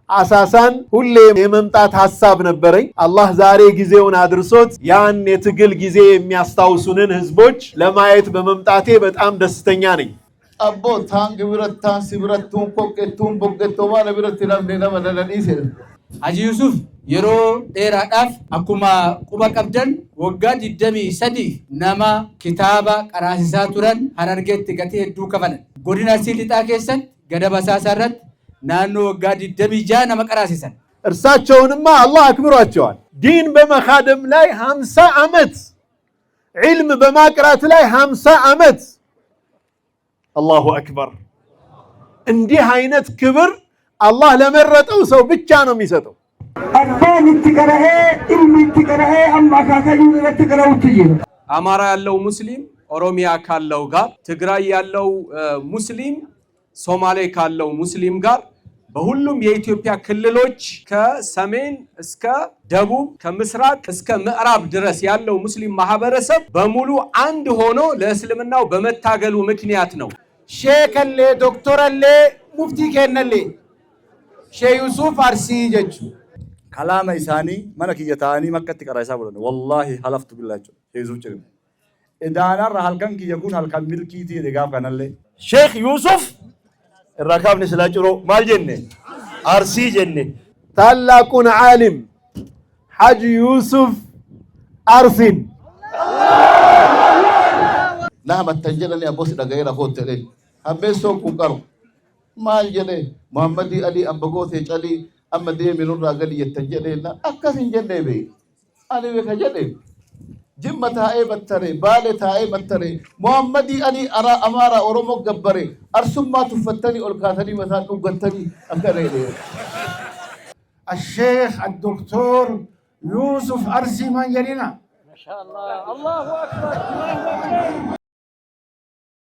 አሳሳን ሁሌ የመምጣት ሐሳብ ነበረኝ። አላህ ዛሬ ጊዜውን አድርሶት ያን የትግል ጊዜ የሚያስታውሱንን ህዝቦች ለማየት በመምጣቴ በጣም ደስተኛ ነኝ። አቦ ታንግ ብረታን ሲብረቱን ኮቄቱን ቦገቶማ ለብረት ለምደና መለለዲስ ሀጂ ዩሱፍ የሮ ዴራዳፍ አኩማ ቁባ ቀብደን ወጋ ዲደሚ ሰዲ ነማ ኪታባ ቀራሲሳ ቱረን ሀረርጌት ገቴ ሄዱ ከፈለን ጎዲና ሲሊጣ ኬሰን ገደበሳ ሰረት ናኖ ወጋ ዲደሚ ጃ ነማ ቀራሲሰን እርሳቸውንማ አላህ አክብሯቸዋል። ዲን በመኻደም ላይ 50 ዓመት፣ ዒልም በማቅራት ላይ 50 ዓመት። አላሁ አክበር። እንዲህ አይነት ክብር አላህ ለመረጠው ሰው ብቻ ነው የሚሰጠው። አባን ትቀረሄ ትቀረሄ አማካከኝ ለትቀረው ትይ አማራ ያለው ሙስሊም ኦሮሚያ ካለው ጋር፣ ትግራይ ያለው ሙስሊም ሶማሌ ካለው ሙስሊም ጋር፣ በሁሉም የኢትዮጵያ ክልሎች ከሰሜን እስከ ደቡብ ከምስራቅ እስከ ምዕራብ ድረስ ያለው ሙስሊም ማህበረሰብ በሙሉ አንድ ሆኖ ለእስልምናው በመታገሉ ምክንያት ነው። ሼከሌ ዶክተርሌ ሙፍቲ ከነሌ ሼህ ዩሱፍ አርሲ ጀቹ ከላማ ኢሳኒ መነክየታኒ መከት ቀራይሳ ብሎነ ወላሂ ሐለፍቱ ቢላቸው ሼህ ዩሱፍ ጭሪ እዳናር ሐልከን ከየኩን ሐልከን ሚልኪቲ ደጋፍ ከነሌ ሼህ ዩሱፍ الركاب نسلاجرو مال جنة أرسي جنة ታላቁን ዓሊም ሐጂ ዩሱፍ አርሲን نعم التنجلني أبوس دعيرة هوتلين أبيسو كوكارو مال جنة محمد علي أبغوث علي أمدي منور راجلي التنجلين أكاسين جنة بي أنا بكجنة جمة هاي بتري بالة هاي بتري محمد علي أرا أمارا أورمو جبري أرسم ما تفتني أولكاتني مثلا أوجتني أكرهني الشيخ الدكتور يوسف أرسي من جرينا ما شاء الله الله أكبر